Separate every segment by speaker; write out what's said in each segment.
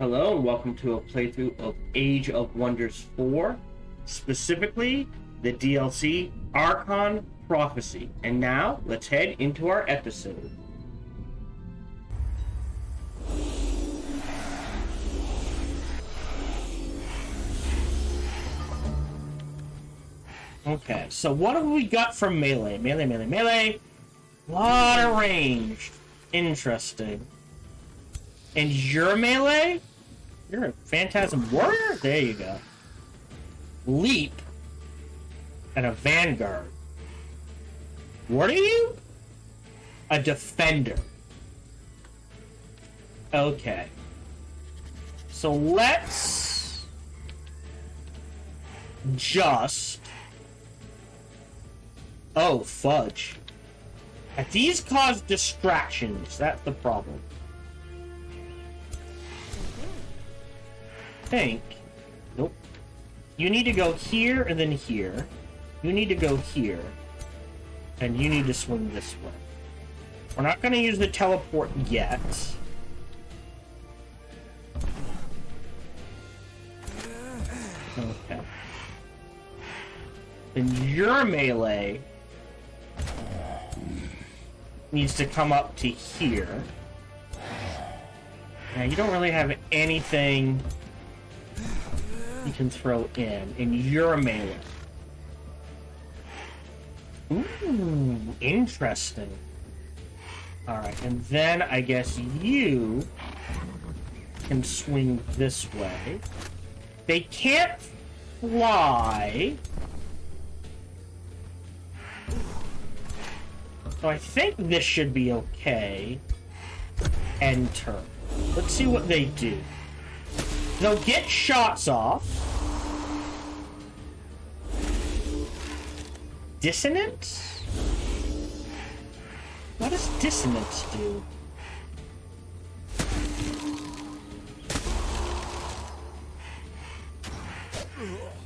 Speaker 1: Hello and welcome to a playthrough of Age of Wonders 4, specifically the DLC Archon Prophecy. And now, let's head into our episode. Okay, so what have we got from melee? Melee. Lot of ranged. Interesting. And you're melee? You're a Phantasm Warrior? There you go. Leap. And a Vanguard. What are you? A Defender. Okay. So let's just... Oh, fudge. These cause distractions. That's the problem. Think. Nope. You need to go here and then here. You need to go here. And you need to swing this way. We're not going to use the teleport yet. Okay. Then your melee needs to come up to here. Now, you don't really have anything you can throw in your melee. Ooh, interesting. Alright, and then I guess you can swing this way. They can't fly. So I think this should be okay. Enter. Let's see what they do. They'll get shots off. Dissonance? What does dissonance do?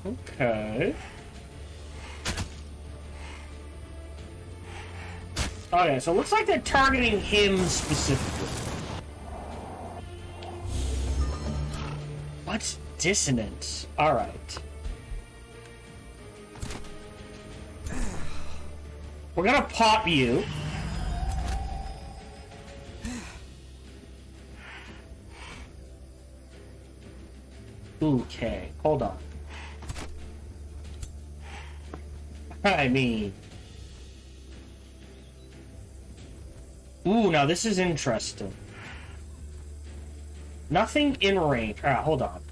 Speaker 1: Okay. Okay, so it looks like they're targeting him specifically. What's dissonance? Alright. We're gonna pop you. Okay, hold on. I mean... Ooh, now this is interesting. Nothing in range. Alright, hold on.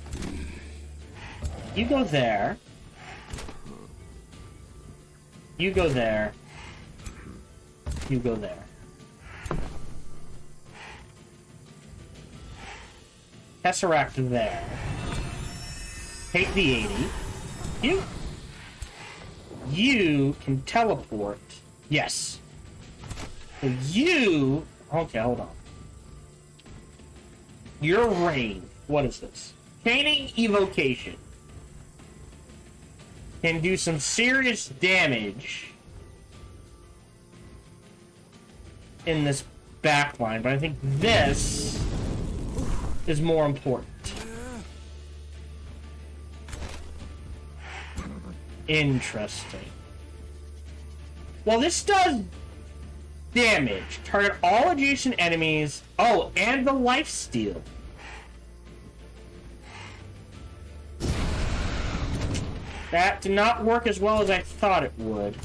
Speaker 1: You go there. You go there. You go there. Tesseract there. Take the 80. You can teleport. Yes. So you... Okay, hold on. Your range. What is this? Chaining Evocation. Can do some serious damage in this backline, but I think this is more important. Interesting. Well, this does damage. Target all adjacent enemies. Oh, and the lifesteal. That did not work as well as I thought it would.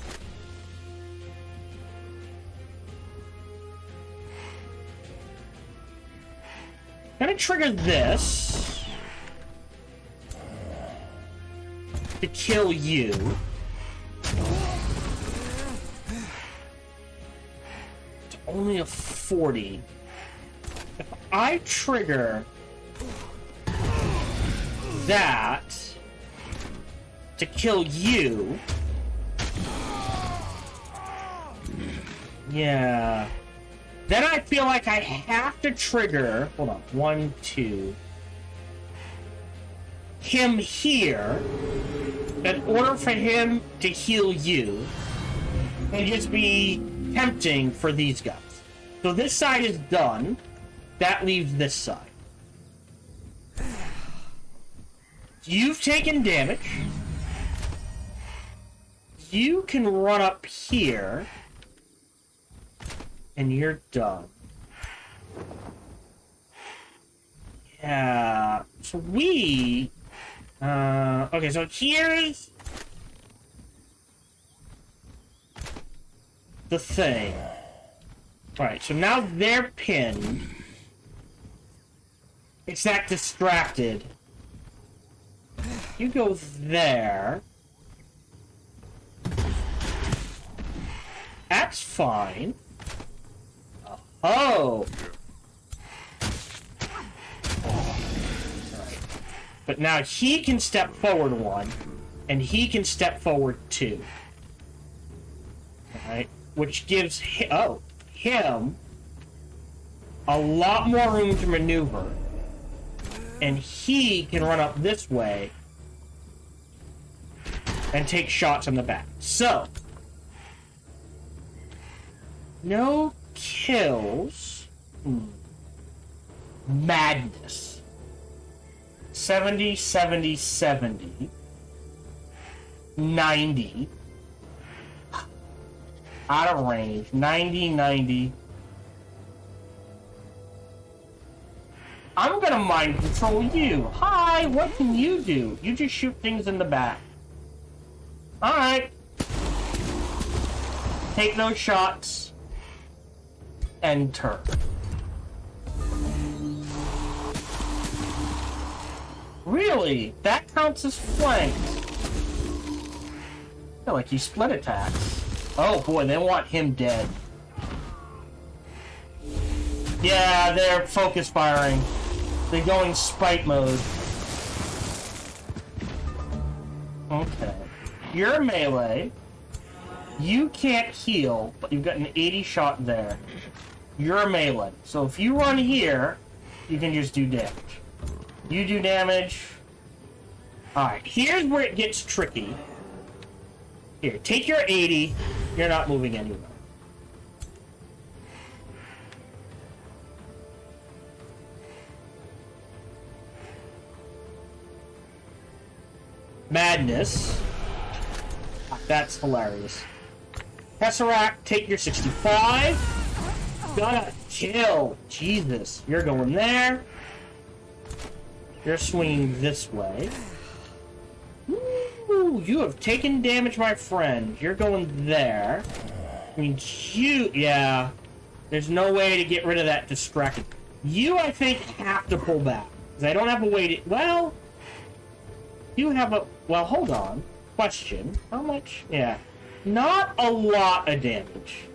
Speaker 1: I'm gonna trigger this to kill you. It's only a 40. If I trigger that to kill you, yeah. Then I feel like I have to trigger, hold on, 1, 2, him here, in order for him to heal you, and just be tempting for these guys. So this side is done, that leaves this side. You've taken damage. You can run up here. And you're done. Yeah. So we... okay, so here's... the thing. Alright, so now they're pinned. It's that distracted. You go there. That's fine. Oh! Alright. But now he can step forward one, and he can step forward two. Alright? Which gives him a lot more room to maneuver. And he can run up this way and take shots on the back. So, no kills. Madness. 70, 70, 70. 90. Out of range. 90, 90. I'm gonna mind control you. Hi, what can you do? You just shoot things in the back. Alright. Take those shots. And turn. Really? That counts as flank. I feel like he split attacks. Oh boy, they want him dead. Yeah, they're focus firing. They're going spite mode. Okay. You're melee. You can't heal, but you've got an 80 shot there. You're melee. So if you run here, you can just do damage. You do damage. Alright, here's where it gets tricky. Here, take your 80. You're not moving anywhere. Madness. That's hilarious. Tesseract, take your 65. Gotta kill. Jesus. You're going there. You're swinging this way. Ooh, you have taken damage, my friend. You're going there. I mean, you... Yeah. There's no way to get rid of that distracted. You, I think, have to pull back. Because I don't have a way to... Well... You have a... Well, hold on. Question. How much? Yeah. Not a lot of damage.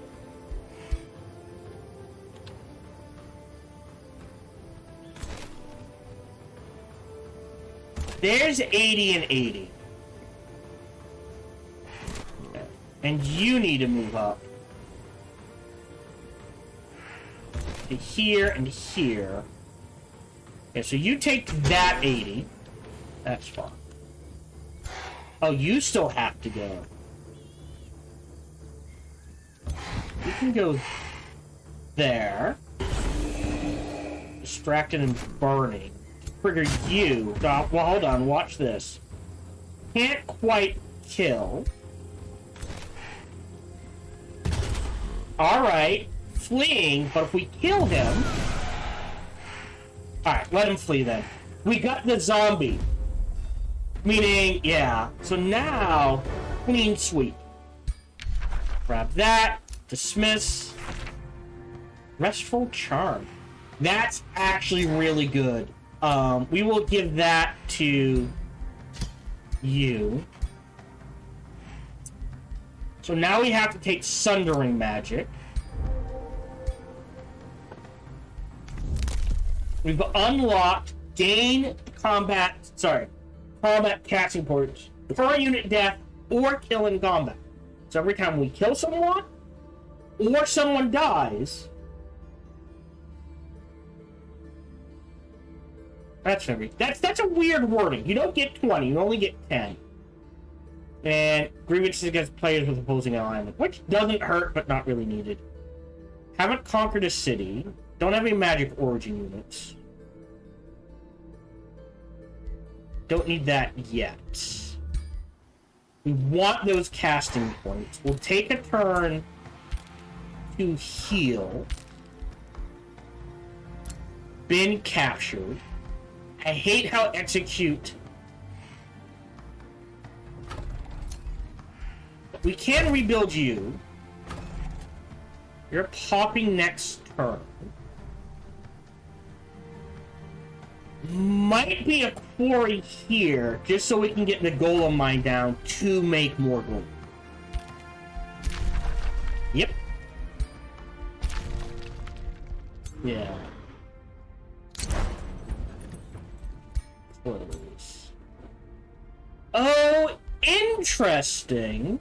Speaker 1: There's 80 and 80. Okay. And you need to move up. To here and here. Okay, so you take that 80. That's fine. Oh, you still have to go. You can go there. Distracted and burning. Trigger you. Well, hold on. Watch this. Can't quite kill. Alright. Fleeing, but if we kill him... Alright, let him flee then. We got the zombie. Meaning, yeah. So now, clean sweep. Grab that. Dismiss. Restful Charm. That's actually really good. We will give that to you. So now we have to take Sundering Magic. We've unlocked combat casting points per unit death or kill in combat. So every time we kill someone or someone dies, that's a weird wording. You don't get 20, you only get 10. And grievances against players with opposing alignment, which doesn't hurt but not really needed. Haven't conquered a city. Don't have any magic origin units. Don't need that yet. We want those casting points. We'll take a turn to heal. Been captured. I hate how execute. We can rebuild you. You're popping next turn. Might be a quarry here, just so we can get the golem mine down to make more gold. Yep. Yeah. Close. Oh, interesting.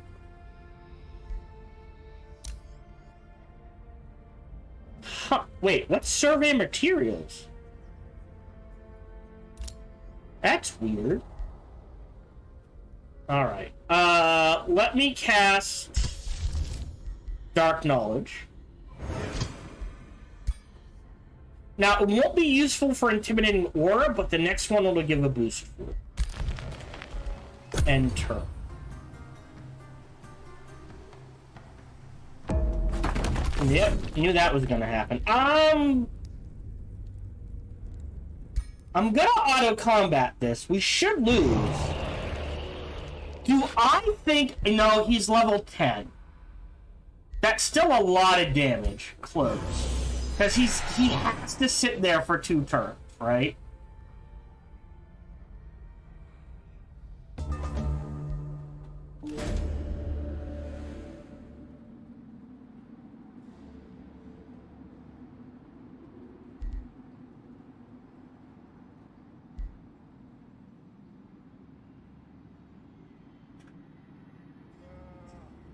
Speaker 1: Huh. Wait, what's survey materials? That's weird. Alright. Let me cast Dark Knowledge. Now, it won't be useful for Intimidating Aura, but the next one will give a boost for it. End turn. Yep, knew that was gonna happen. I'm gonna auto-combat this. We should lose. Do I think... No, he's level 10. That's still a lot of damage. Close. Because he has to sit there for 2 turns, right?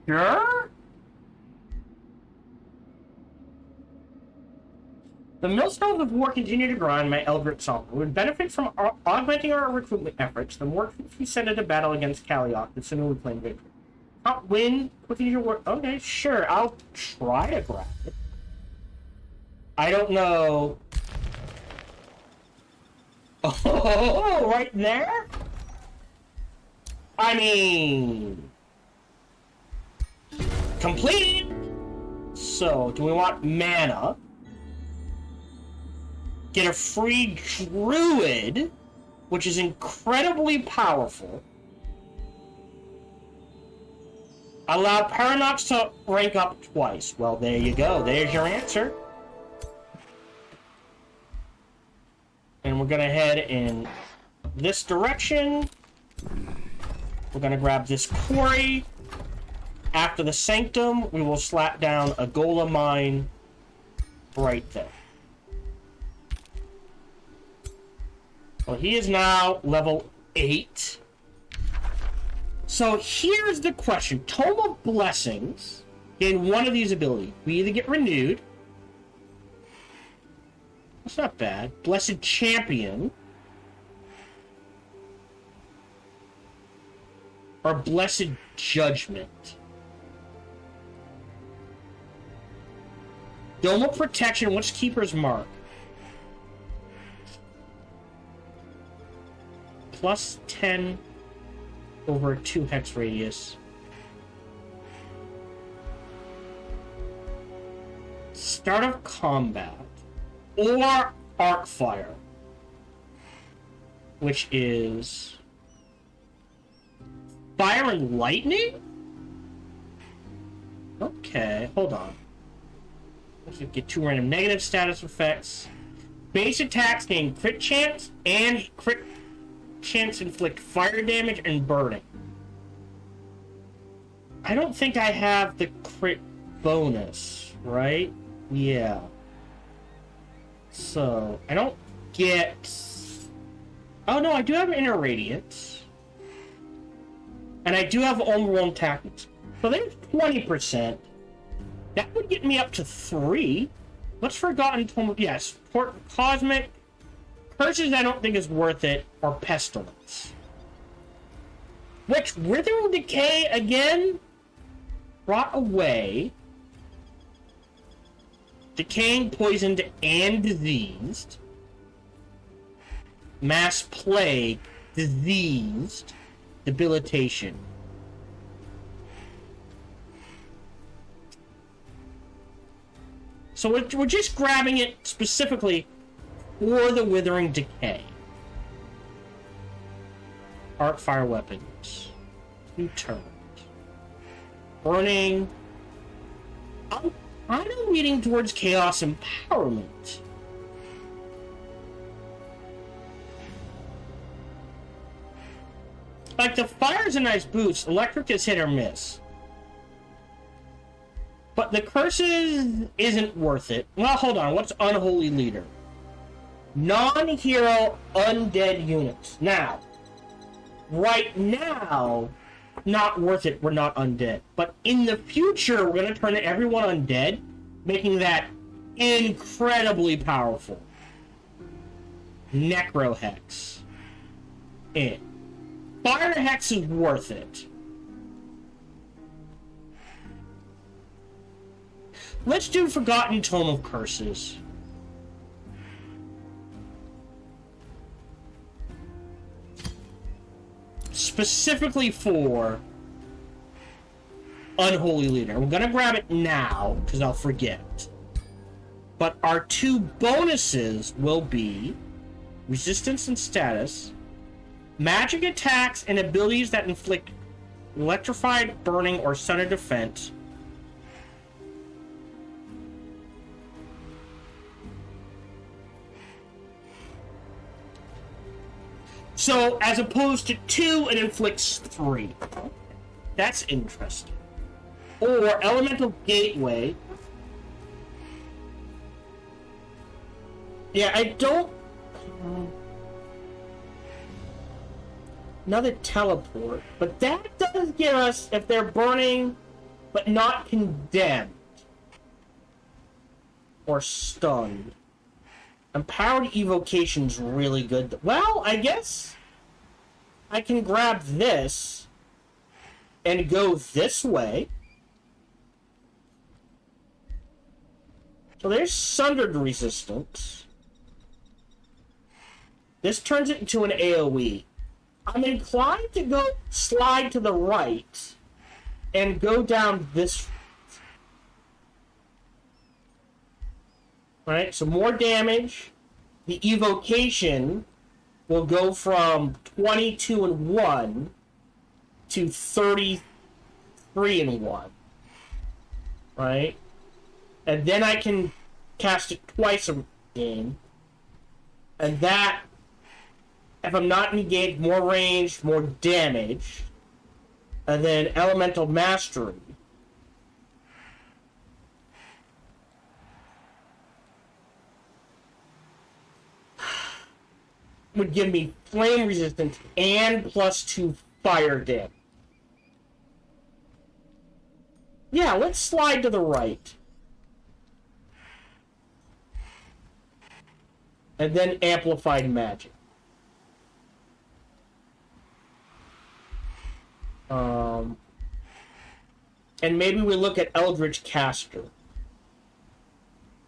Speaker 1: Sure? The millstones of war continue to grind my Eldritch Song. We would benefit from augmenting our recruitment efforts. The more we send into battle against Kaliok, the sooner we claim victory. Can't win. Continue your work. Okay, sure. I'll try to grab it. I don't know. Oh, right there? I mean... Complete! So, do we want mana? Get a free druid, which is incredibly powerful. Allow Paradox to rank up twice. Well, there you go. There's your answer. And we're gonna head in this direction. We're gonna grab this quarry. After the Sanctum, we will slap down a golem mine right there. Well, he is now level 8. So here's the question. Tome of Blessings. Gain one of these abilities. We either get Renewed. That's not bad. Blessed Champion. Or Blessed Judgment. Dome of Protection. What's Keeper's Mark? Plus 10 over a 2 hex radius. Start of combat. Or Arc Fire. Which is... Fire and Lightning? Okay, hold on. Let's get 2 random negative status effects. Base attacks gain crit chance and crit chance inflict fire damage and burning. I don't think I have the crit bonus, right? Yeah. So, I don't get... Oh no, I do have Inner Radiance. And I do have Overwhelm Tactics. So there's 20%. That would get me up to 3. What's Forgotten Tome? Yes. Cosmic. Curses I don't think is worth it. Or Pestilence. Which, Withering Decay again? Brought away. Decaying, Poisoned, and Diseased. Mass Plague. diseased, debilitation. So we're just grabbing it specifically for the Withering Decay. Arc Fire Weapons. 2 turns. Burning. I'm kind of leaning towards Chaos Empowerment. Like, the fire's a nice boost. Electric is hit or miss. But the curses isn't worth it. Well, hold on. What's Unholy Leader? Non-hero undead units. Now, right now, not worth it. We're not undead. But in the future, we're going to turn everyone undead, making that incredibly powerful. Necro Hex. Fire Hex is worth it. Let's do Forgotten Tome of Curses. Specifically for Unholy Leader. We're gonna grab it now, because I'll forget. But our 2 bonuses will be Resistance and Status, Magic attacks and abilities that inflict electrified, burning, or sudden defense. So, as opposed to 2, it inflicts 3. That's interesting. Or Elemental Gateway. Yeah, I don't... Another teleport. But that does give us, if they're burning, but not condemned. Or stunned. Empowered Evocation's really good. Well, I guess I can grab this and go this way. So there's Sundered Resistance. This turns it into an AoE. I'm inclined to go slide to the right and go down this. Alright, so more damage. The evocation will go from 22 and 1 to 33 and 1. Right? And then I can cast it twice a game. And that, if I'm not engaged, more range, more damage. And then Elemental Mastery. Would give me flame resistance and +2 fire damage. Yeah, let's slide to the right. And then amplified magic. And maybe we look at Eldritch Caster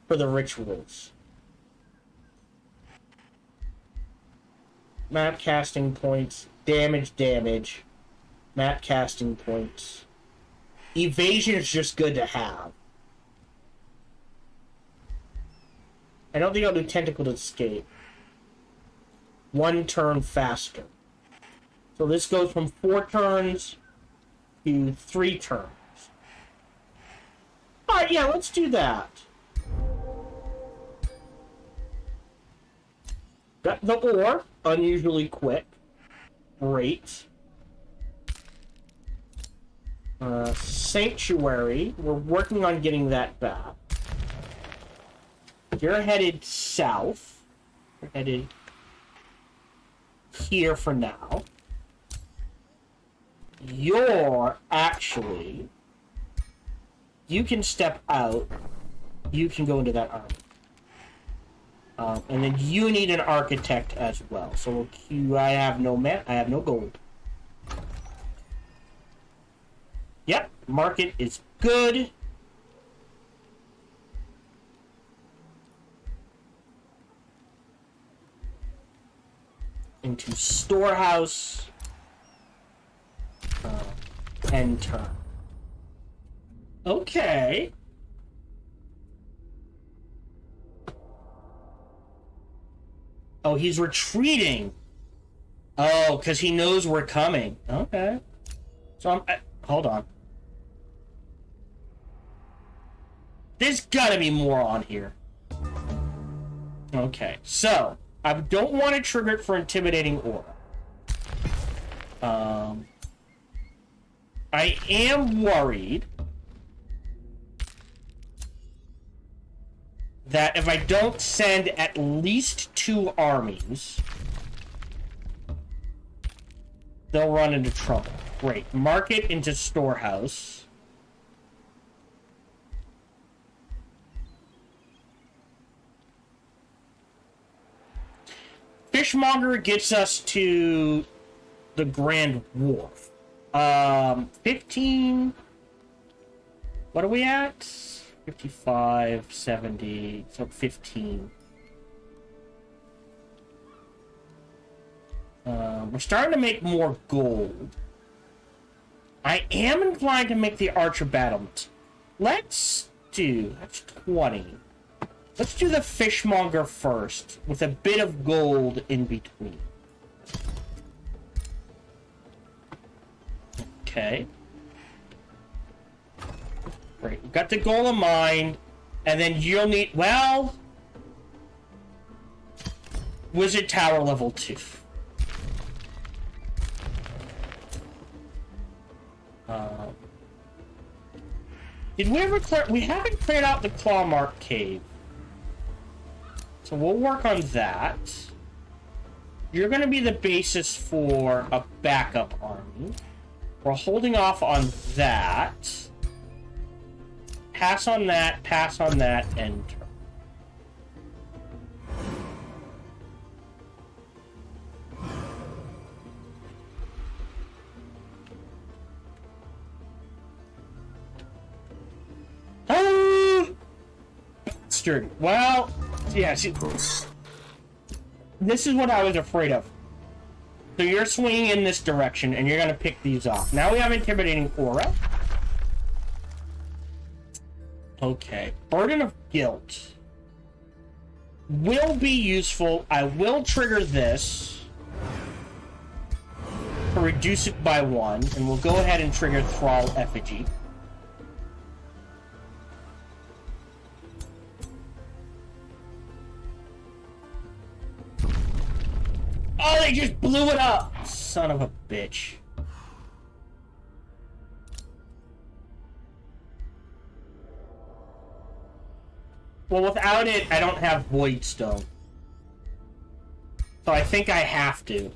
Speaker 1: for the rituals. Map casting points, damage, map casting points. Evasion is just good to have. I don't think I'll do Tentacled Escape. 1 turn faster. So this goes from 4 turns to 3 turns. Alright, yeah, let's do that. Got the ore, unusually quick. Great. Sanctuary, we're working on getting that back. You're headed south. You're headed here for now. You're actually... You can step out. You can go into that army. And then you need an architect as well. So we'll queue. I have no gold. Yep, market is good. into storehouse. End turn. Okay. Oh, he's retreating. Oh, because he knows we're coming. Okay. So hold on. There's gotta be more on here. Okay, so I don't want to trigger it for intimidating aura. I am worried that if I don't send at least 2 armies, they'll run into trouble. Great. Mark it into storehouse. Fishmonger gets us to the Grand Wharf. 15... What are we at? 55, 70, so 15. We're starting to make more gold. I am inclined to make the Archer battlements. That's 20. Let's do the Fishmonger first, with a bit of gold in between. Okay. Great. We've got the goal in mind, and then you'll need, well, Wizard Tower level 2. Did we ever clear? We haven't cleared out the Clawmark Cave. So we'll work on that. You're going to be the basis for a backup army. We're holding off on that. Pass on that, enter. Bastard. Well, yeah, see, this is what I was afraid of. So you're swinging in this direction, and you're going to pick these off. Now we have Intimidating Aura. Okay. Burden of Guilt will be useful. I will trigger this to reduce it by 1, and we'll go ahead and trigger Thrall Effigy. Oh, they just blew it up! Son of a bitch. Well, without it, I don't have Void Stone. So I think I have to.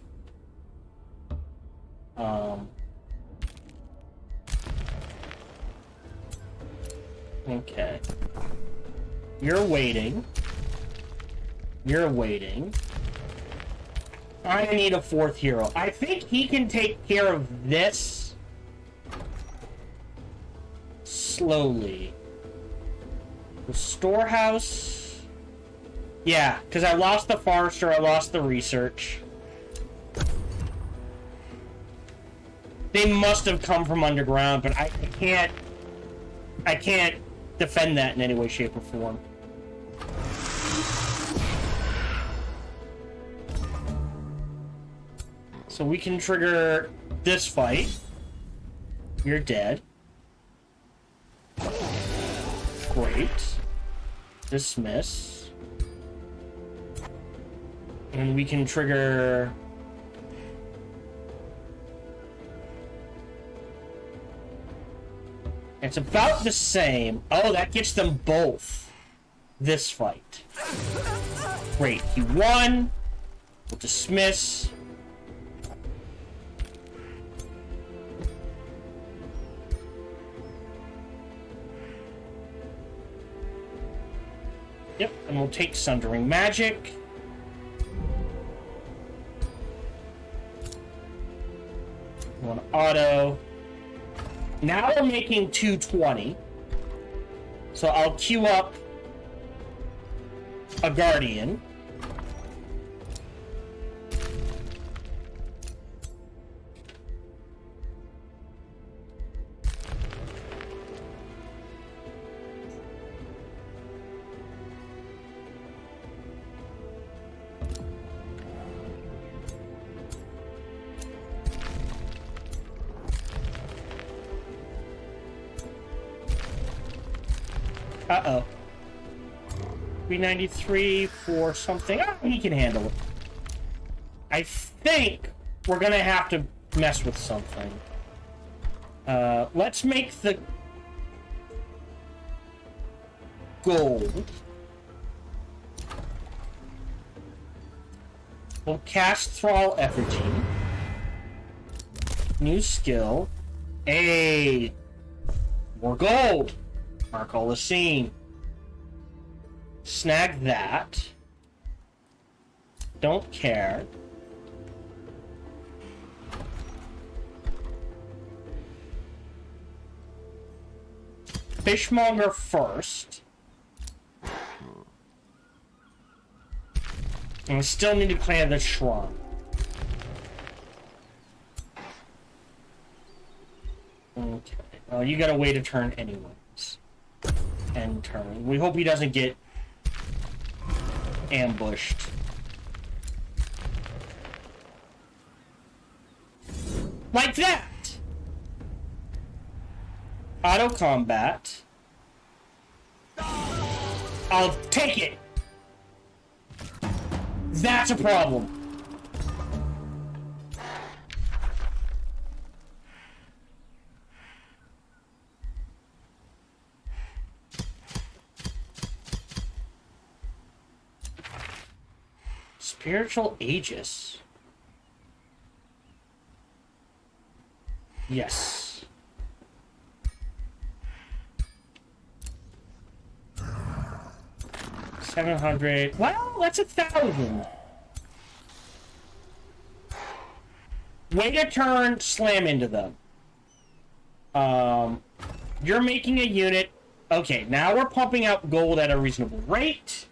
Speaker 1: Okay. You're waiting. You're waiting. I need a 4th hero. I think he can take care of this slowly. The storehouse. Yeah, because I lost the Forester, I lost the research. They must have come from underground, but I can't defend that in any way, shape, or form. So we can trigger this fight. You're dead. Great. Dismiss. And we can trigger... It's about the same. Oh, that gets them both. This fight. Great. He won. We'll dismiss. Yep, and we'll take Sundering Magic. One auto. Now we're making 220. So I'll queue up a Guardian. Uh-oh. 393 for something. Oh, he can handle it. I think we're gonna have to mess with something. Let's make the gold. We'll cast Thrall Effigy. New skill. Hey! More gold! Mark all the scene. Snag that. Don't care. Fishmonger first. And we still need to clear the shrine. Okay. Well, you gotta wait a turn anyways. End turn. We hope he doesn't get ambushed. Like that! Auto combat. I'll take it! That's a problem. Spiritual Aegis. Yes. $700. Well, that's 1,000. Wait a turn, slam into them. You're making a unit. Okay, now we're pumping out gold at a reasonable rate.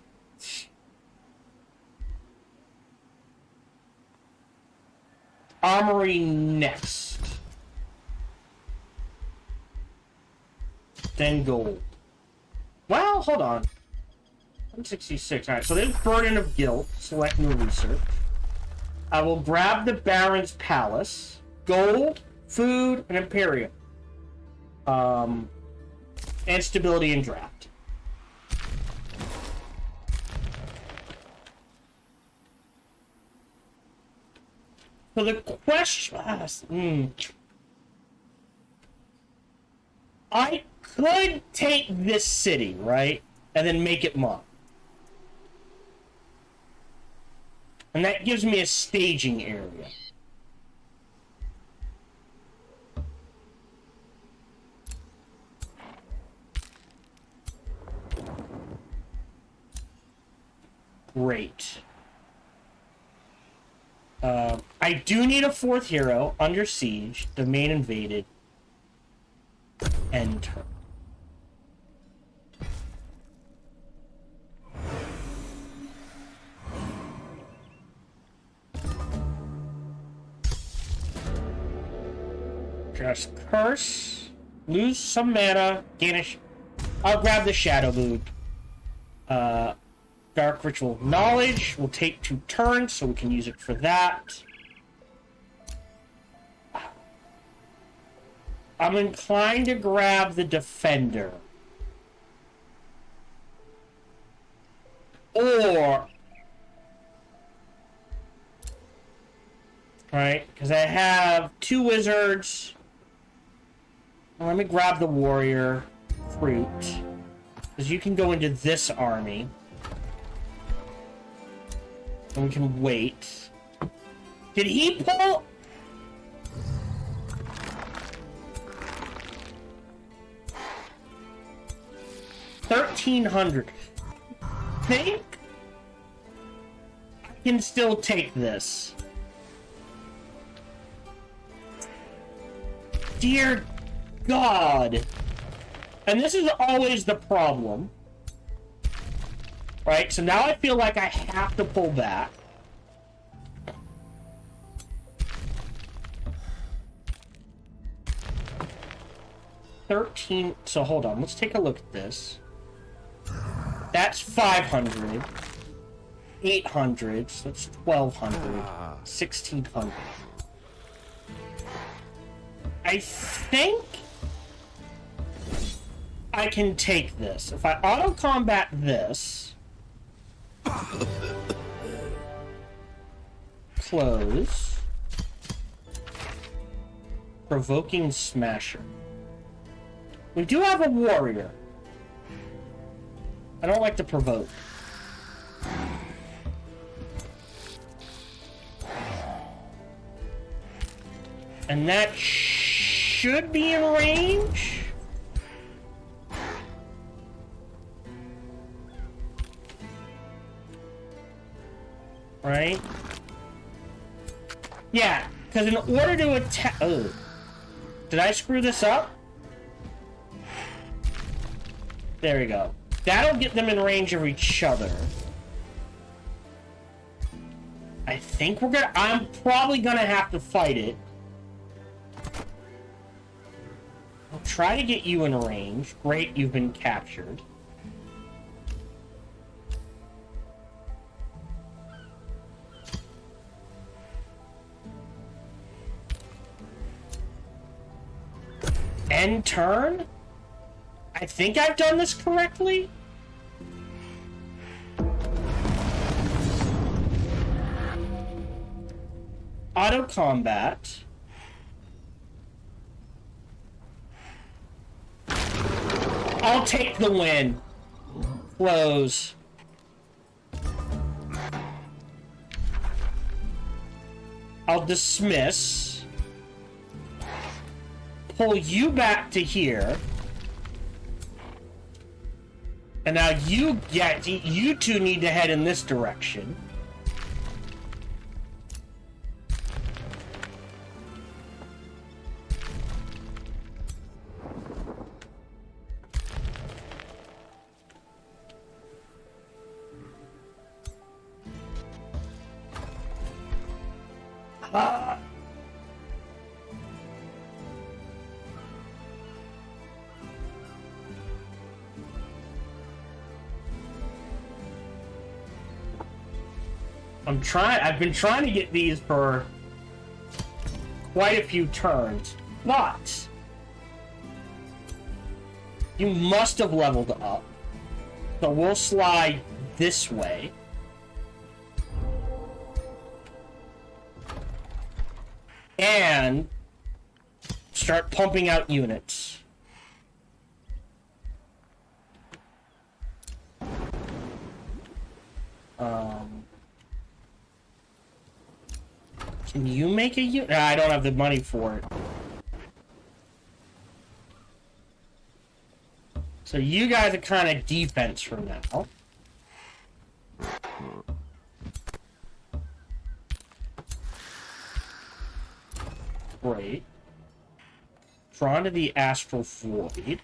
Speaker 1: Armory next. Then gold. Well, hold on. 166. Alright, so there's Burden of Guilt. Select new research. I will grab the Baron's Palace. Gold, food, and Imperium. And stability and draft. So the question... I could take this city, right? And then make it mine. And that gives me a staging area. Great. I do need a fourth hero. Under siege. Domain invaded. End turn. Just curse. Lose some mana. Gain a... I'll grab the Shadow Mood. Dark Ritual Knowledge will take 2 turns, so we can use it for that. I'm inclined to grab the Defender. Or... Right, because I have 2 wizards. Well, let me grab the Warrior Fruit. Because you can go into this army. And we can wait. Did he pull... $1,300. Think I can still take this. Dear God. And this is always the problem. Right? So now I feel like I have to pull back. $13. So hold on. Let's take a look at this. That's 500. 800. So that's 1,200. 1,600. I think I can take this. If I auto-combat this... Close. Provoking Smasher. We do have a warrior. I don't like to provoke. And that should be in range. Right? Yeah, because in order to attack... Oh. Did I screw this up? There we go. That'll get them in range of each other. I think we're gonna... I'm probably gonna have to fight it. I'll try to get you in range. Great, you've been captured. End turn? I think I've done this correctly? Auto combat. I'll take the win. Close. I'll dismiss. Pull you back to here. And now you two need to head in this direction. I've been trying to get these for quite a few turns, but you must have leveled up. So we'll slide this way. And start pumping out units. Can you make a unit? Nah, I don't have the money for it. So you guys are kind of defense for now. Great. Drawn to the Astral Void.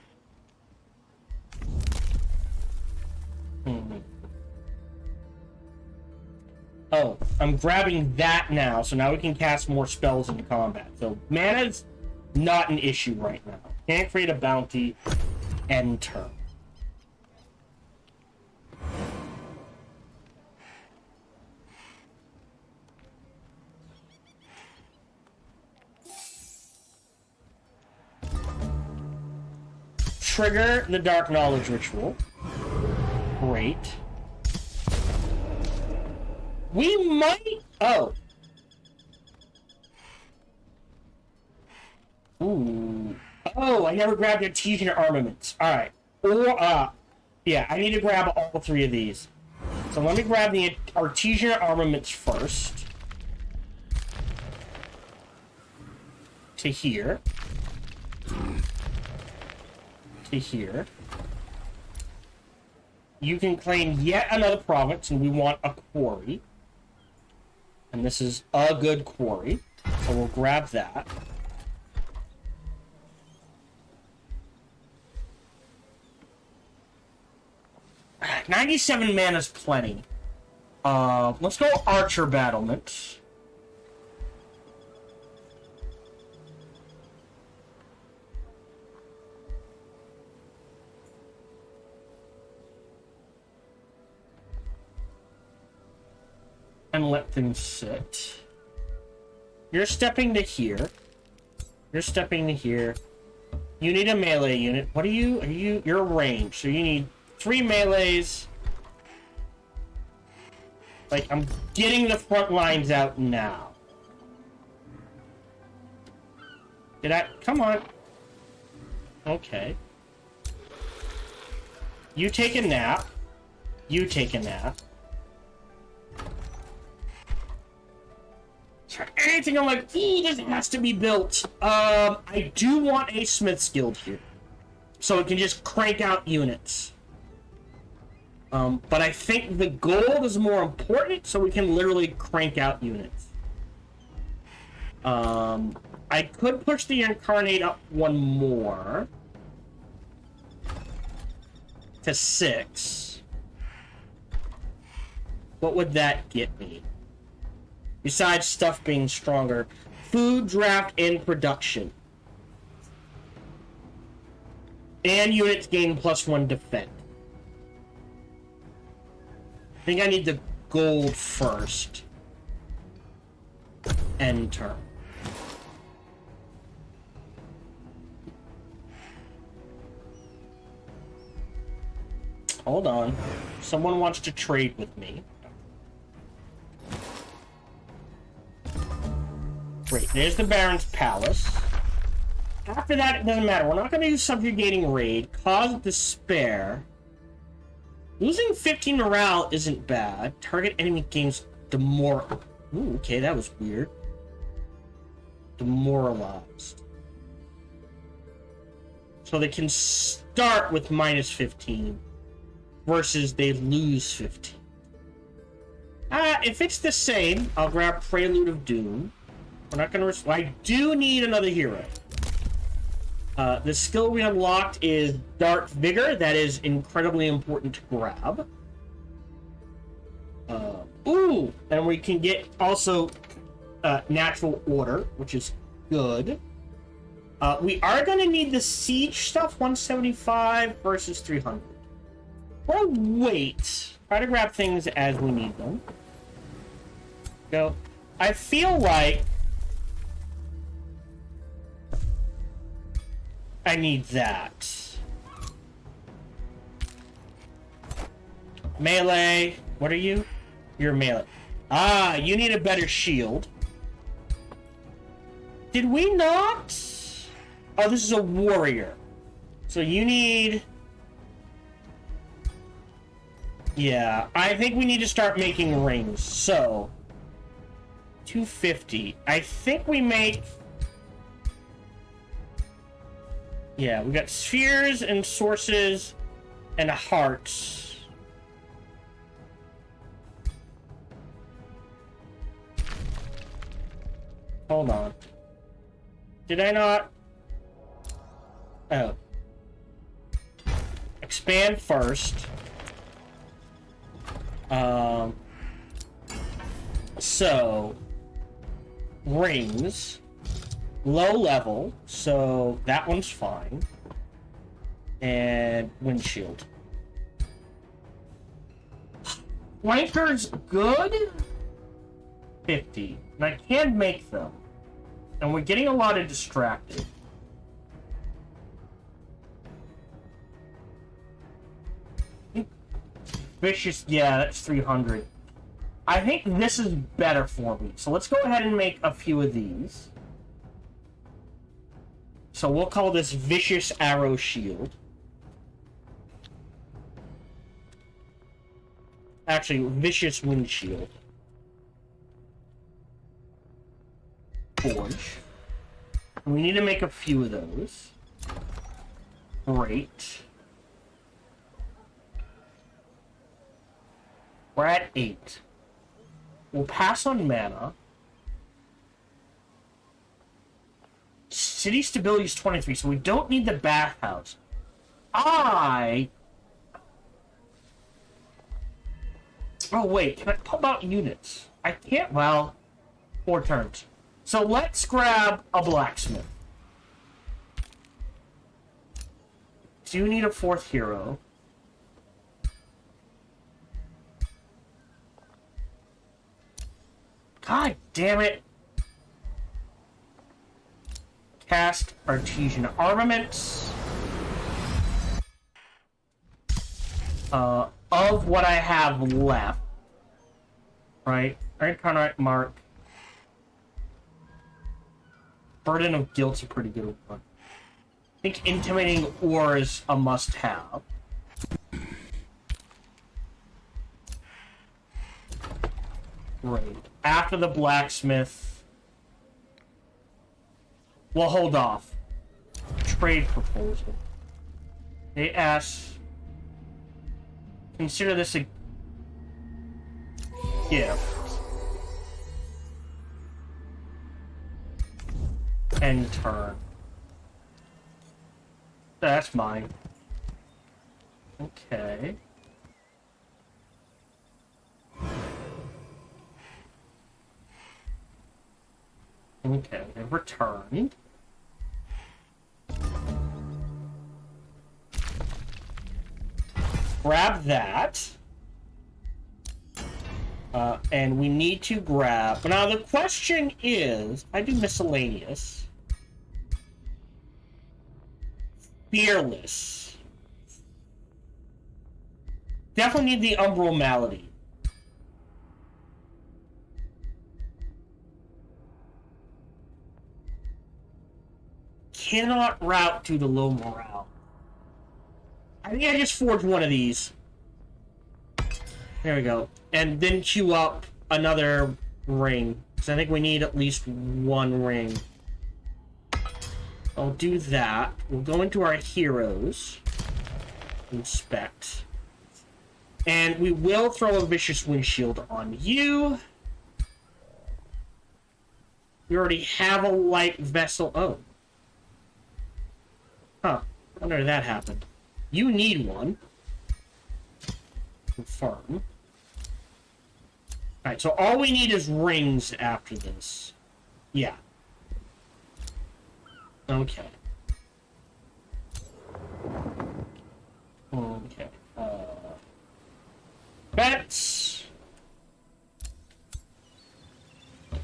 Speaker 1: Oh, I'm grabbing that now, so now we can cast more spells into combat. So mana's not an issue right now. Can't create a bounty. End turn. Trigger the Dark Knowledge Ritual. Great. We might... Oh. Ooh. Oh, I never grabbed Artesian Armaments. Alright. Or, yeah, I need to grab all three of these. So let me grab the Artesian Armaments first. To here. To here. You can claim yet another province, and we want a quarry. And this is a good quarry. So we'll grab that. Alright, 97 mana's plenty. Let's go Archer Battlements. And let them sit. You're stepping to here. You're stepping to here. You need a melee unit. What are you? You're ranged, so you need 3 melees. Like, I'm getting the front lines out now. Come on. Okay. You take a nap. You take a nap. For anything, I'm like, this has to be built. I do want a Smith's Guild here. So it can just crank out units. But I think the gold is more important, so we can literally crank out units. I could push the Incarnate up 1 more. To 6. What would that get me? Besides stuff being stronger. Food, draft, and production. And units gain +1 defense. I think I need the gold first. End turn. Hold on. Someone wants to trade with me. Great. There's the Baron's Palace. After that, it doesn't matter. We're not going to use Subjugating Raid. Cause of Despair. Losing 15 morale isn't bad. Target enemy gains demoralized. Ooh, okay, that was weird. Demoralized. So they can start with -15 versus they lose 15. If it's the same, I'll grab Prelude of Doom. We're not going to... I do need another hero. The skill we unlocked is Dark Vigor. That is incredibly important to grab. Ooh! And we can get also Natural Order, which is good. We are going to need the Siege stuff, 175 versus 300. We'll wait. Try to grab things as we need them. Go. I feel like I need that. Melee. What are you? You're melee. Ah, you need a better shield. Did we not? Oh, this is a warrior. So you need... Yeah, I think we need to start making rings. So, 250. I think we make... Yeah, we got spheres and sources and hearts. Hold on. Did I not? Oh. Expand first. So, rings. Low level, so that one's fine. And windshield. Flanker's good? 50. And I can make them. And we're getting a lot of distracted. Vicious, yeah, that's 300. I think this is better for me. So let's go ahead and make a few of these. So we'll call this Vicious Arrow Shield. Actually, Vicious Windshield. Forge. We need to make a few of those. Great. We're at 8. We'll pass on mana. City stability is 23, so we don't need the bathhouse. Oh, wait. Can I pump out units? I can't. Well, 4 turns. So let's grab a blacksmith. Do you need a 4th hero? God damn it. Cast Artesian Armaments. Of what I have left, right? Incarnate Mark. Burden of Guilt's a pretty good one. I think Intimidating Ore is a must-have. Great. After the Blacksmith... Well, hold off. Trade proposal. They ask... Consider this a gift. End turn. That's mine. Okay. Okay, they've returned. Grab that. And we need to grab... Now, the question is... I do miscellaneous. Fearless. Definitely need the Umbral Malady. Cannot route due to low morale. I think I just forged one of these. There we go. And then queue up another ring. Because I think we need at least one ring. I'll do that. We'll go into our heroes. Inspect. And we will throw a Vicious Windshield on you. We already have a light vessel. Oh. Huh. I wonder if that happened. You need one. Confirm. Alright, so all we need is rings after this. Yeah. Okay. Okay. Fence.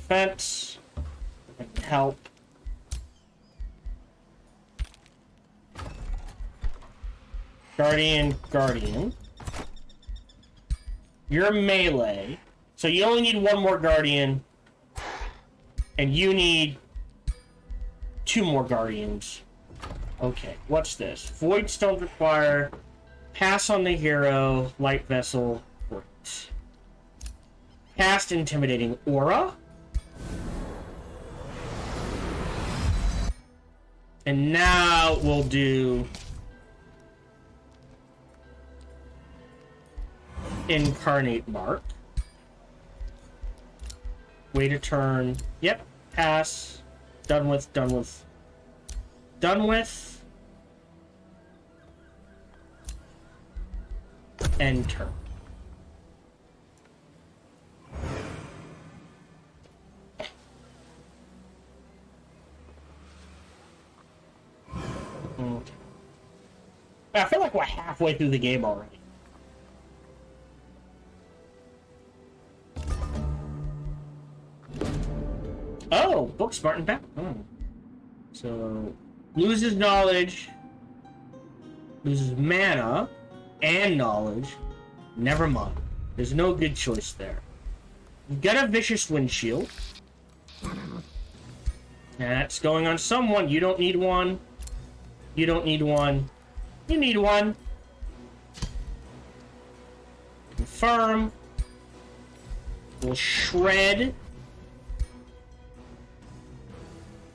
Speaker 1: Fence. Help. Guardian. You're melee. So you only need one more Guardian. And you need 2 more Guardians. Okay, what's this? Void Stones require pass on the hero, light vessel, great. Cast Intimidating Aura. And now we'll do Incarnate Mark. Wait a turn. Yep, pass. Done with. End turn. Okay. I feel like we're halfway through the game already. Oh, book Spartan back. Oh. So, loses knowledge, loses mana, and knowledge. Never mind. There's no good choice there. You got a Vicious Windshield. That's going on someone. You don't need one. You don't need one. You need one. Confirm. We'll shred.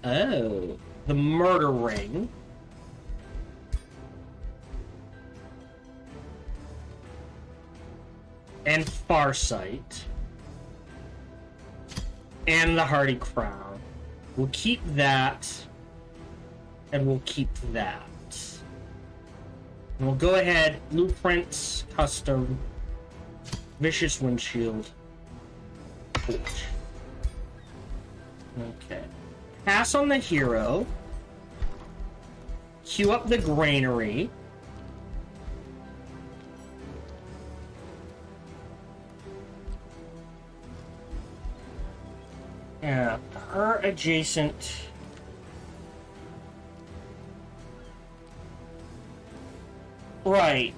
Speaker 1: Oh, the Murder Ring. And Farsight. And the Hardy Crown. We'll keep that. And we'll keep that. And we'll go ahead, Blueprints, Custom, Vicious Windshield, Forge. Okay. Pass on the hero. Queue up the Granary. Yeah, her adjacent Right.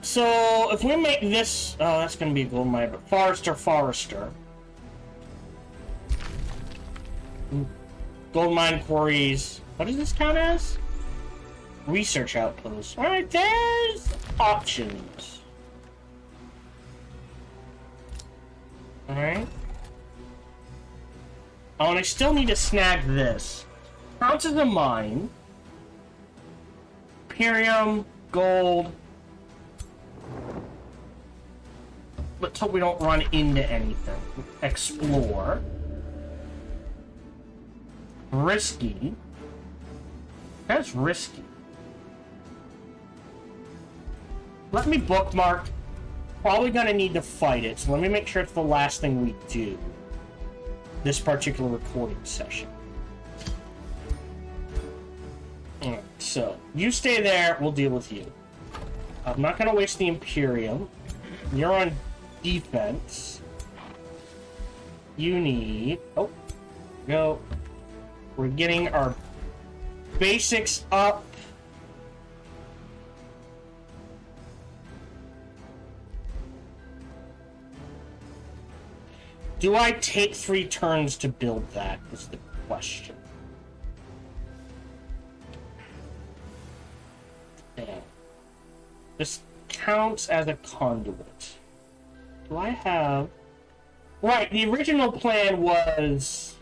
Speaker 1: So, if we make this... Oh, that's going to be a gold mine, but Forester. Gold mine quarries. What does this count as? Research outposts. Alright, there's options. Alright. Oh, and I still need to snag this. Counts as a mine. Imperium, gold. Let's hope we don't run into anything. Explore. Risky. That's risky. Let me bookmark. Probably gonna need to fight it, so let me make sure it's the last thing we do. This particular recording session. Alright, so you stay there, we'll deal with you. I'm not gonna waste the Imperium. You're on defense. You need... Oh, go. We're getting our basics up. Do I take 3 turns to build that, is the question. Damn. This counts as a conduit. Do I have... Right, the original plan was...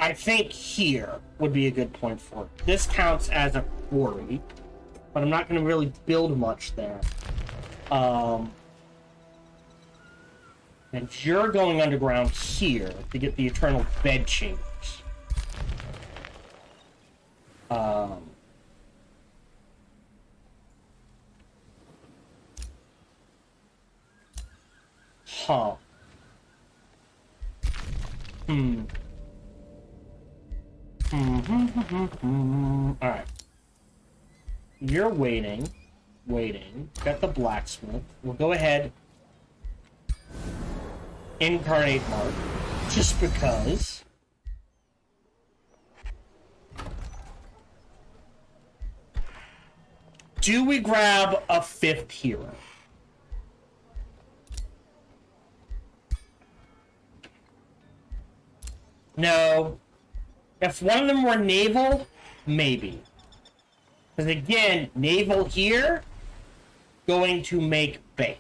Speaker 1: I think here would be a good point for it. This counts as a quarry, but I'm not going to really build much there. And you're going underground here to get the eternal bed chambers. Huh. Alright. You're waiting. Got the blacksmith. We'll go ahead. Incarnate Mark. Just because. Do we grab a 5th hero? No. If one of them were naval, maybe. Because again, naval here, going to make bank.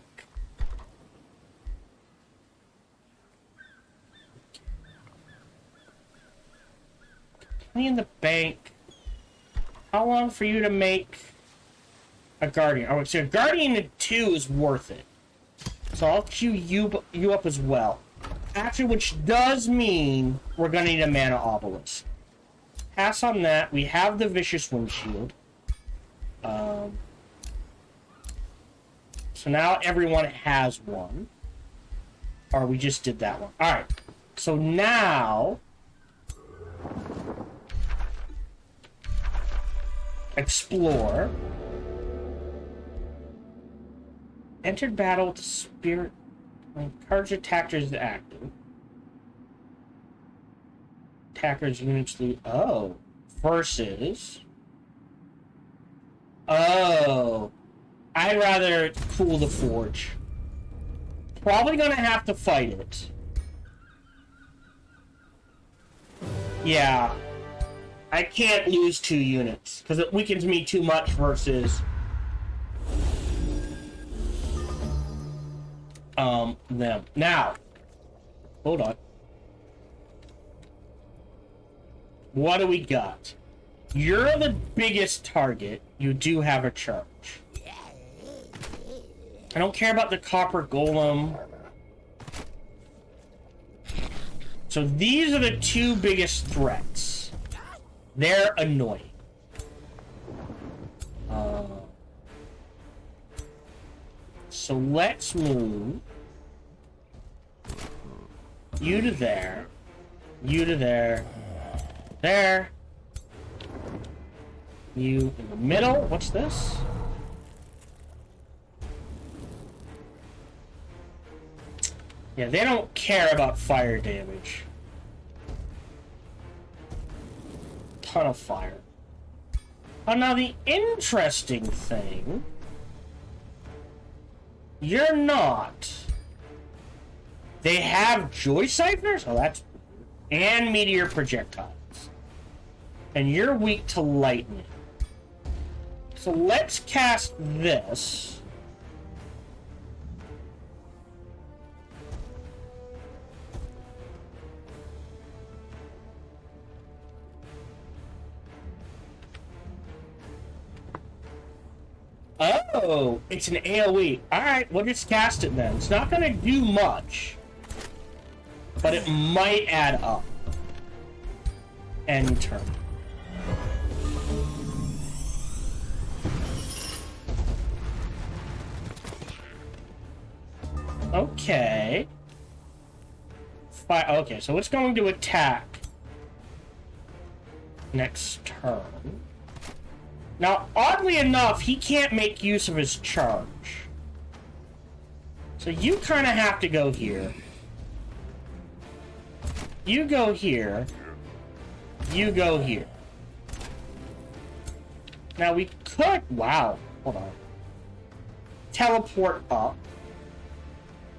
Speaker 1: Money in the bank. How long for you to make a Guardian? Oh, so a Guardian at 2 is worth it. So I'll queue you up as well. Actually, which does mean we're going to need a mana obelisk. Pass on that. We have the Vicious Windshield. So now everyone has one. Or we just did that one. Alright. So now... Explore. Entered battle with the spirit... Encourage attackers to active. Attackers units lead. Oh. Versus. Oh. I'd rather cool the forge. Probably gonna have to fight it. Yeah. I can't lose 2 units. Because it weakens me too much versus... them. Now, hold on. What do we got? You're the biggest target. You do have a charge. I don't care about the copper golem. So these are the 2 biggest threats. They're annoying. So let's move you to there, you to there, there, you in the middle. What's this? Yeah, they don't care about fire damage. Ton of fire. Oh, now the interesting thing... You're not. They have Joy Siphoners? Oh, that's... And Meteor Projectiles. And you're weak to lightning. So let's cast this. Oh, it's an AoE. Alright, we'll just cast it then. It's not gonna do much. But it might add up. End turn. Okay. Okay, so it's going to attack next turn. Now, oddly enough, he can't make use of his charge. So you kind of have to go here. You go here. You go here. Now we could... Wow. Hold on. Teleport up.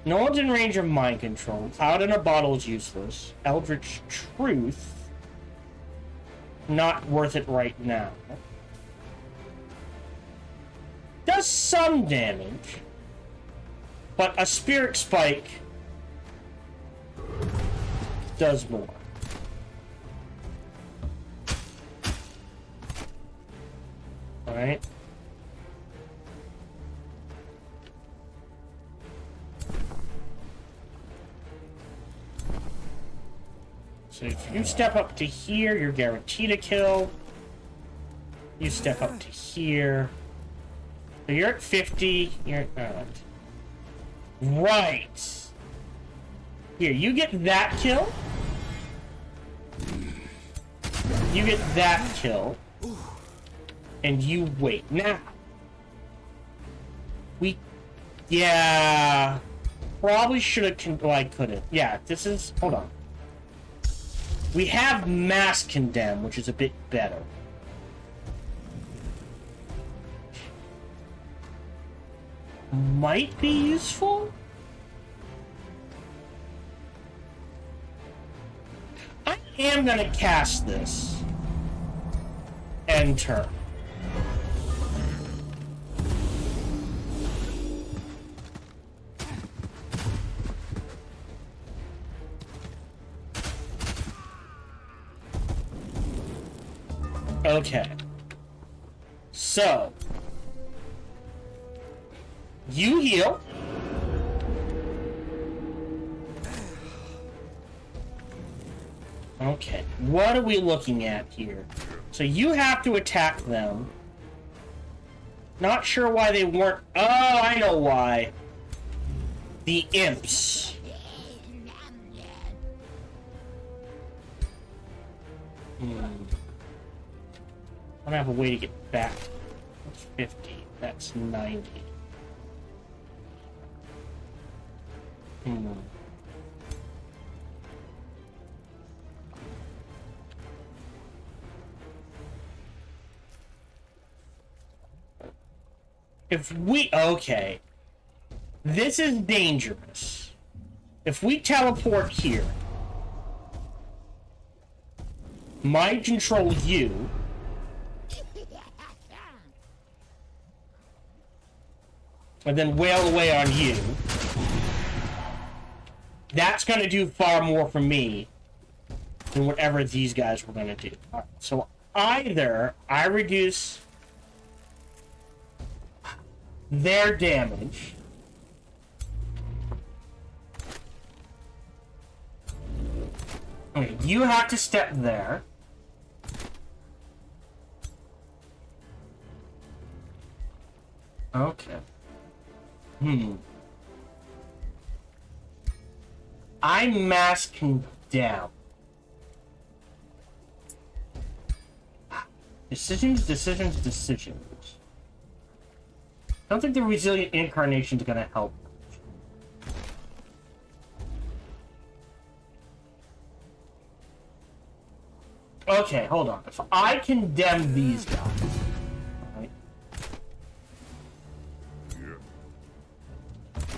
Speaker 1: No one's in range of mind control. Cloud in a bottle is useless. Eldritch Truth. Not worth it right now. Does some damage. But a Spirit Spike does more. Alright. So if you step up to here, you're guaranteed a kill. You step up to here. So you're at 50. You're at... Right. Here, you get that kill. You get that kill. And you wait. Now. We... Yeah. Probably should have... Well, I couldn't. Yeah, this is... Hold on. We have Mass Condemn, which is a bit better. Might be useful? I am gonna cast this. End turn. Okay. So. You heal. Okay. What are we looking at here? So you have to attack them. Not sure why they weren't... Oh, I know why. The imps. I don't have a way to get back. That's 50. That's 90. If we... Okay. This is dangerous. If we teleport here... Mind control you... And then wail away on you. That's going to do far more for me than whatever these guys were going to do. Right, so either I reduce their damage. Okay, you have to step there. Okay. I mass condemn. Decisions. I don't think the resilient incarnation is going to help. Okay, hold on. If I condemn these guys...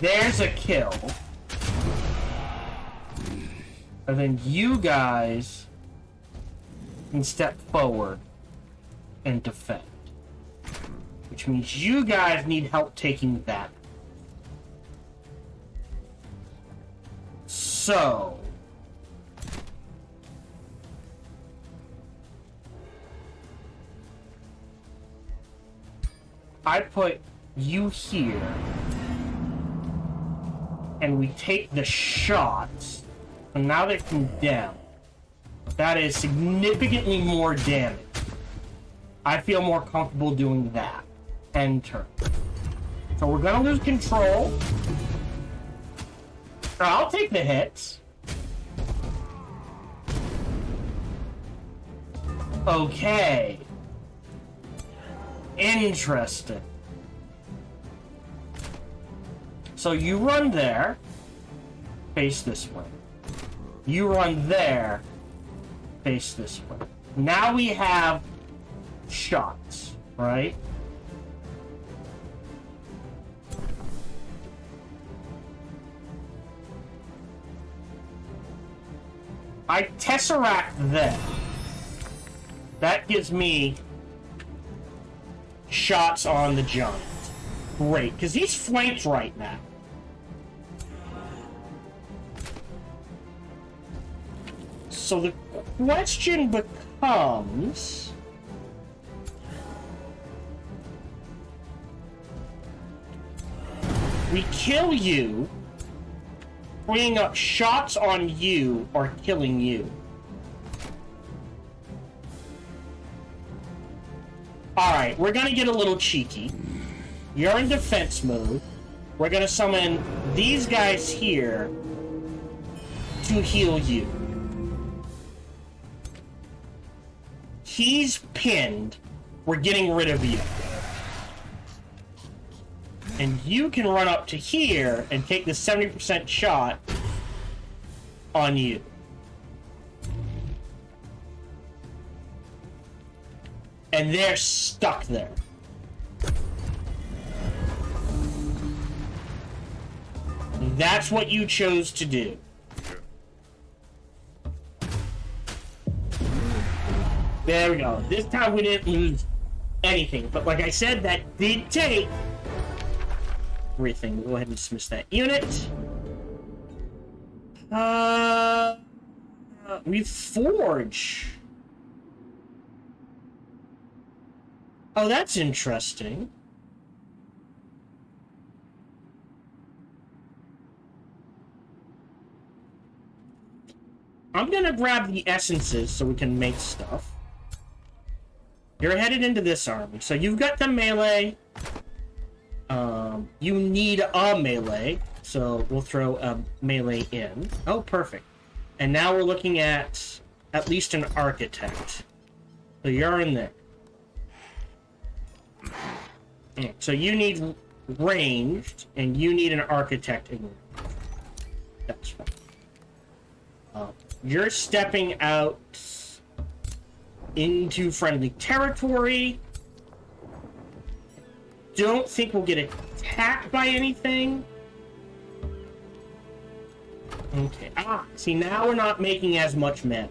Speaker 1: There's a kill. And then you guys can step forward and defend. Which means you guys need help taking that. So... I put you here. And we take the shots. And now they're condemned. That is significantly more damage. I feel more comfortable doing that. End turn. So we're gonna lose control. I'll take the hits. Okay. Interesting. So you run there. Face this way. You run there. Face this way. Now we have shots, right? I Tesseract there. That gives me shots on the giant. Great, because he's flanked right now. So the question becomes... we kill you, freeing up shots on you, or killing you. Alright, we're gonna get a little cheeky. You're in defense mode. We're gonna summon these guys here to heal you. He's pinned. We're getting rid of you. And you can run up to here and take the 70% shot on you. And they're stuck there. That's what you chose to do. There we go. This time we didn't lose anything. But like I said, that did take everything. We'll go ahead and dismiss that unit. We forge. Oh, that's interesting. I'm gonna grab the essences so we can make stuff. You're headed into this army. So you've got the melee. You need a melee. So we'll throw a melee in. Oh, perfect. And now we're looking at least an architect. So you're in there. So you need ranged, and you need an architect in. That's fine. You're stepping out into friendly territory. Don't think we'll get attacked by anything. Okay. See, now we're not making as much men.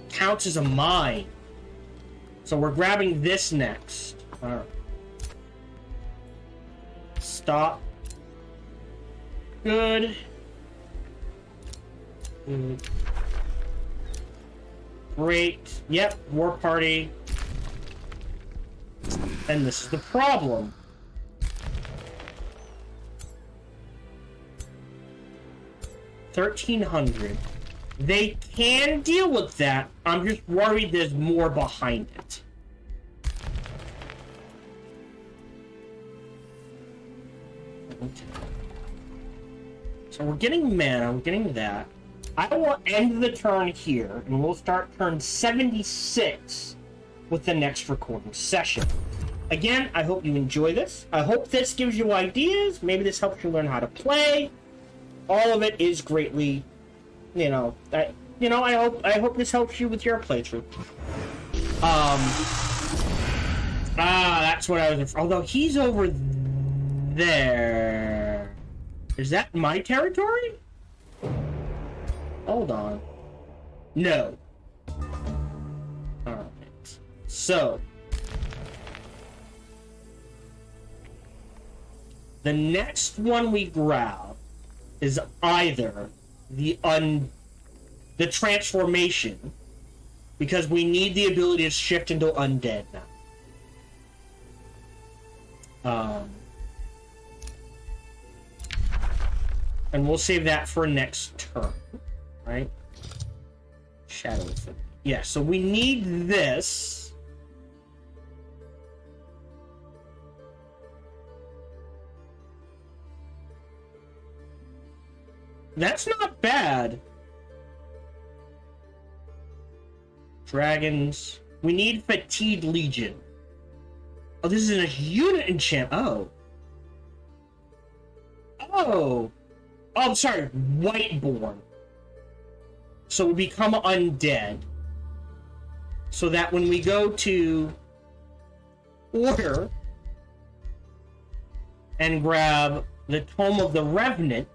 Speaker 1: Counts as a mine. So we're grabbing this next. Alright. Stop. Good. Great. Yep, war party. And this is the problem. $1,300. They can deal with that. I'm just worried there's more behind it. Okay. So we're getting mana, we're getting that. I will end the turn here, and we'll start turn 76 with the next recording session. Again, I hope you enjoy this. I hope this gives you ideas. Maybe this helps you learn how to play. All of it is greatly, I hope this helps you with your playthrough. That's what I was. Although he's over there. Is that my territory? Hold on. No. Alright. So. The next one we grab is either the transformation, because we need the ability to shift into undead now. And we'll save that for next turn, right? Shadow Infinity. Yeah, so we need this. That's not bad. Dragons. We need Fatigued Legion. Oh, this is a unit enchant. Oh. Oh, I'm sorry. Whiteborn. So we become undead. So that when we go to order and grab the Tome of the Revenant,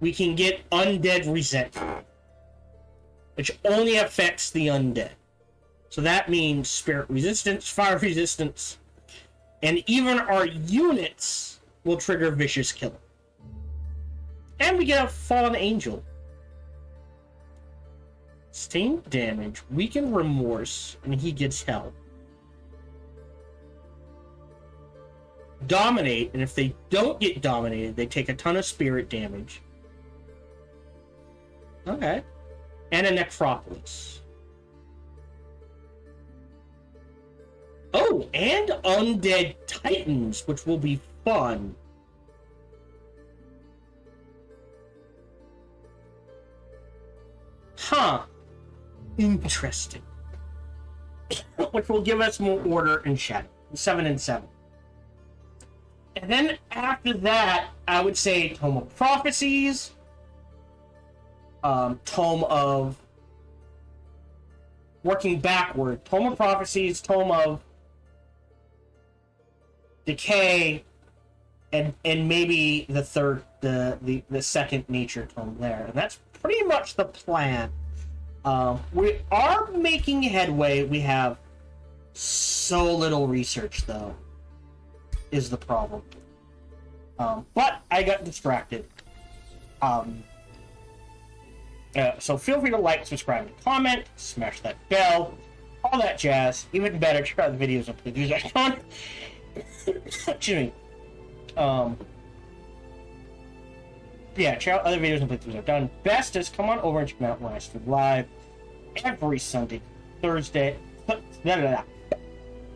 Speaker 1: we can get Undead Resentment, which only affects the undead. So that means spirit resistance, fire resistance, and even our units will trigger Vicious Killer. And we get a Fallen Angel. Sustained damage, weaken remorse, and he gets help. Dominate, and if they don't get dominated, they take a ton of spirit damage. Okay. And a Necropolis. Oh, and Undead Titans, which will be fun. Huh. Interesting. Which will give us more order and shadow. 7 and 7. And then after that, I would say Tome of Prophecies. Tome of... Working backward. Tome of Prophecies, Tome of Decay, and maybe the third, the second nature tome there. And that's pretty much the plan. We are making headway. We have so little research, though, is the problem. But I got distracted. So feel free to like, subscribe, and comment. Smash that bell. All that jazz. Even better, check out the videos on pt.31. Excuse me. Yeah, check out other videos and playthroughs I've done. Best is come on over and check them out when I stream live every Sunday,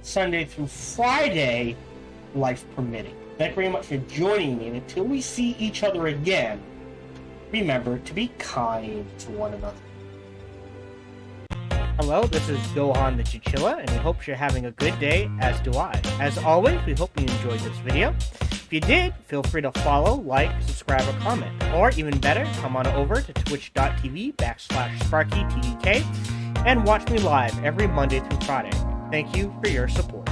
Speaker 1: Sunday through Friday, life permitting. Thank you very much for joining me, and until we see each other again, remember to be kind to one another. Hello, this is Gohan the Chinchilla, and we hope you're having a good day, as do I. As always, we hope you enjoyed this video. If you did, feel free to follow, like, subscribe, or comment. Or, even better, come on over to twitch.tv/SparkyTDK and watch me live every Monday through Friday. Thank you for your support.